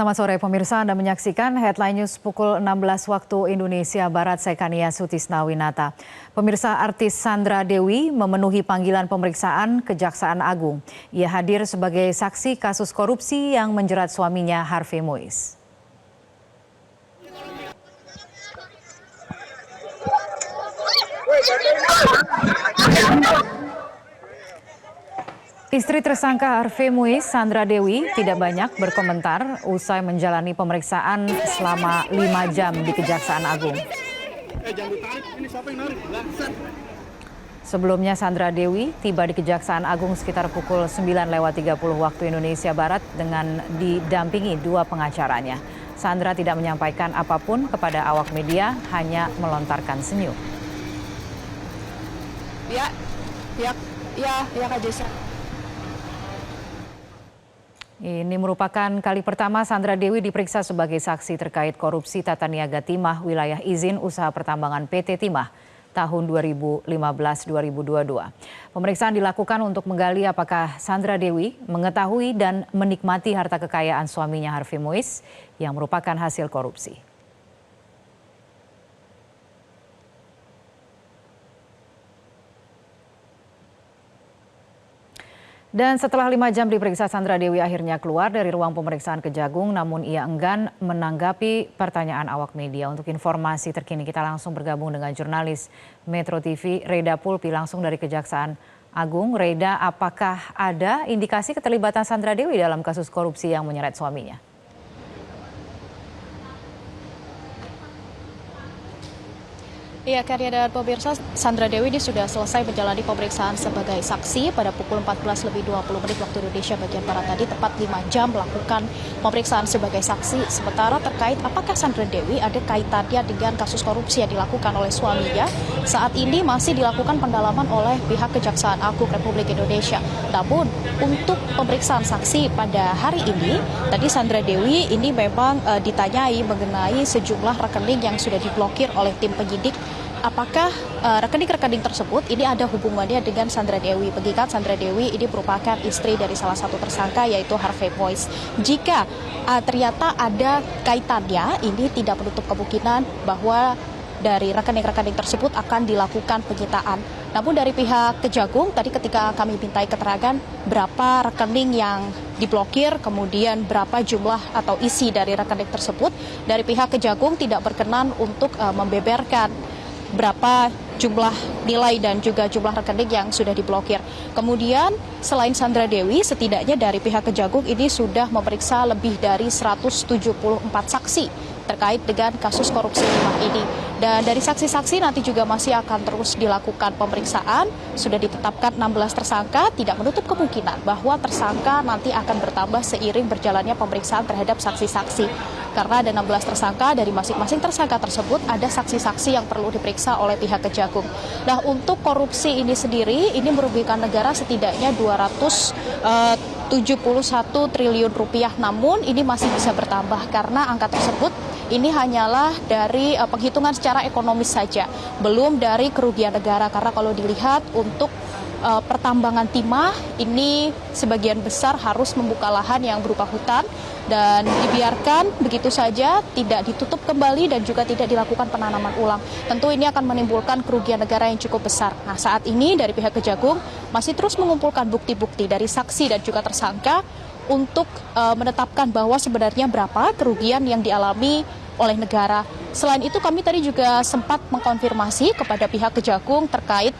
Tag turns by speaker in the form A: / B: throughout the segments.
A: Selamat sore pemirsa, Anda menyaksikan Headline News pukul 16 waktu Indonesia Barat, saya Kania Sutisnawinata. Pemirsa, artis Sandra Dewi memenuhi panggilan pemeriksaan Kejaksaan Agung. Ia hadir sebagai saksi kasus korupsi yang menjerat suaminya Harvey Mois. Istri tersangka Harvey Mois, Sandra Dewi, tidak banyak berkomentar usai menjalani pemeriksaan selama 5 jam di Kejaksaan Agung. Sebelumnya Sandra Dewi tiba di Kejaksaan Agung sekitar pukul 9:30 waktu Indonesia Barat dengan didampingi 2 pengacaranya. Sandra tidak menyampaikan apapun kepada awak media, hanya melontarkan senyum.
B: Ya Kak Jesa.
A: Ini merupakan kali pertama Sandra Dewi diperiksa sebagai saksi terkait korupsi tata niaga timah wilayah izin usaha pertambangan PT Timah tahun 2015-2022. Pemeriksaan dilakukan untuk menggali apakah Sandra Dewi mengetahui dan menikmati harta kekayaan suaminya Harvey Mois yang merupakan hasil korupsi. Dan setelah 5 jam diperiksa, Sandra Dewi akhirnya keluar dari ruang pemeriksaan Kejagung, namun ia enggan menanggapi pertanyaan awak media. Untuk informasi terkini kita langsung bergabung dengan jurnalis Metro TV, Reda Pulpi, langsung dari Kejaksaan Agung. Reda, apakah ada indikasi keterlibatan Sandra Dewi dalam kasus korupsi yang menyeret suaminya?
B: Iya, Karya dan pemirsa, Sandra Dewi ini sudah selesai menjalani pemeriksaan sebagai saksi pada pukul 14:20 waktu Indonesia bagian Barat tadi, tepat 5 jam melakukan pemeriksaan sebagai saksi. Sementara terkait apakah Sandra Dewi ada kaitannya dengan kasus korupsi yang dilakukan oleh suaminya, saat ini masih dilakukan pendalaman oleh pihak Kejaksaan Agung Republik Indonesia. Namun untuk pemeriksaan saksi pada hari ini, tadi Sandra Dewi ini memang ditanyai mengenai sejumlah rekening yang sudah diblokir oleh tim penyidik. Apakah rekening-rekening tersebut ini ada hubungannya dengan Sandra Dewi? Mengingat Sandra Dewi ini merupakan istri dari salah satu tersangka yaitu Harvey Mois. Jika ternyata ada kaitannya, ini tidak menutup kemungkinan bahwa dari rekening-rekening tersebut akan dilakukan penyitaan. Namun dari pihak Kejagung, tadi ketika kami mintai keterangan berapa rekening yang diblokir, kemudian berapa jumlah atau isi dari rekening tersebut, dari pihak Kejagung tidak berkenan untuk membeberkan berapa jumlah nilai dan juga jumlah rekening yang sudah diblokir. Kemudian selain Sandra Dewi, setidaknya dari pihak Kejagung ini sudah memeriksa lebih dari 174 saksi terkait dengan kasus korupsi timah ini. Dan dari saksi-saksi nanti juga masih akan terus dilakukan pemeriksaan. Sudah ditetapkan 16 tersangka, tidak menutup kemungkinan bahwa tersangka nanti akan bertambah seiring berjalannya pemeriksaan terhadap saksi-saksi. Karena ada 16 tersangka, dari masing-masing tersangka tersebut ada saksi-saksi yang perlu diperiksa oleh pihak Kejagung. Nah, untuk korupsi ini sendiri, ini merugikan negara setidaknya 271 triliun rupiah. Namun ini masih bisa bertambah karena angka tersebut ini hanyalah dari penghitungan secara ekonomis saja, belum dari kerugian negara. Karena kalau dilihat untuk pertambangan timah ini sebagian besar harus membuka lahan yang berupa hutan dan dibiarkan begitu saja, tidak ditutup kembali dan juga tidak dilakukan penanaman ulang. Tentu ini akan menimbulkan kerugian negara yang cukup besar. Nah, saat ini dari pihak Kejagung masih terus mengumpulkan bukti-bukti dari saksi dan juga tersangka untuk menetapkan bahwa sebenarnya berapa kerugian yang dialami oleh negara. Selain itu kami tadi juga sempat mengkonfirmasi kepada pihak Kejagung terkait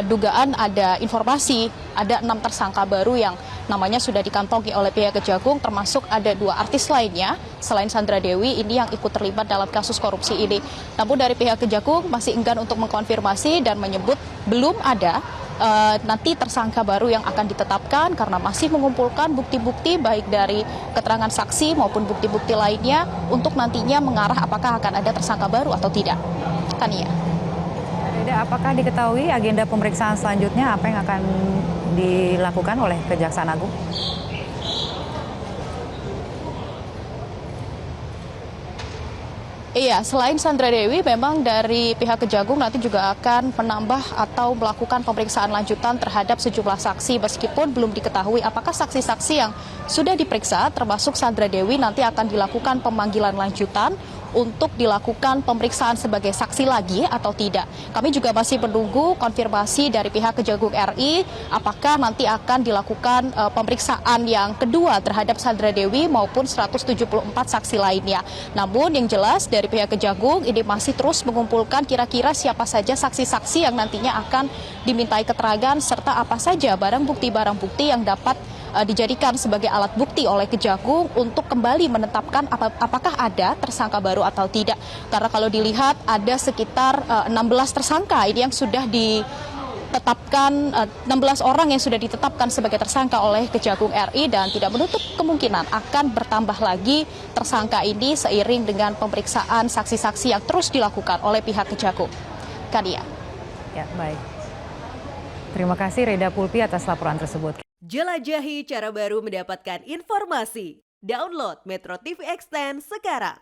B: dugaan ada informasi ada 6 tersangka baru yang namanya sudah dikantongi oleh pihak Kejagung, termasuk ada 2 artis lainnya selain Sandra Dewi ini yang ikut terlibat dalam kasus korupsi ini. Namun dari pihak Kejagung masih enggan untuk mengkonfirmasi dan menyebut belum ada nanti tersangka baru yang akan ditetapkan karena masih mengumpulkan bukti-bukti baik dari keterangan saksi maupun bukti-bukti lainnya untuk nantinya mengarah apakah akan ada tersangka baru atau tidak. Tania.
A: Apakah diketahui agenda pemeriksaan selanjutnya apa yang akan dilakukan oleh Kejaksaan Agung?
B: Iya, selain Sandra Dewi, memang dari pihak Kejagung nanti juga akan menambah atau melakukan pemeriksaan lanjutan terhadap sejumlah saksi, meskipun belum diketahui apakah saksi-saksi yang sudah diperiksa, termasuk Sandra Dewi, nanti akan dilakukan pemanggilan lanjutan untuk dilakukan pemeriksaan sebagai saksi lagi atau tidak. Kami juga masih menunggu konfirmasi dari pihak Kejagung RI apakah nanti akan dilakukan pemeriksaan yang kedua terhadap Sandra Dewi maupun 174 saksi lainnya. Namun yang jelas dari pihak Kejagung ini masih terus mengumpulkan kira-kira siapa saja saksi-saksi yang nantinya akan dimintai keterangan serta apa saja barang bukti yang dapat dijadikan sebagai alat bukti oleh Kejagung untuk kembali menetapkan apakah ada tersangka baru atau tidak. Karena kalau dilihat ada sekitar 16 tersangka ini yang sudah ditetapkan, 16 orang yang sudah ditetapkan sebagai tersangka oleh Kejagung RI, dan tidak menutup kemungkinan akan bertambah lagi tersangka ini seiring dengan pemeriksaan saksi-saksi yang terus dilakukan oleh pihak Kejagung. Kania.
A: Ya, baik. Terima kasih Reda Pulpi atas laporan tersebut.
C: Jelajahi cara baru mendapatkan informasi. Download Metro TV Extend sekarang.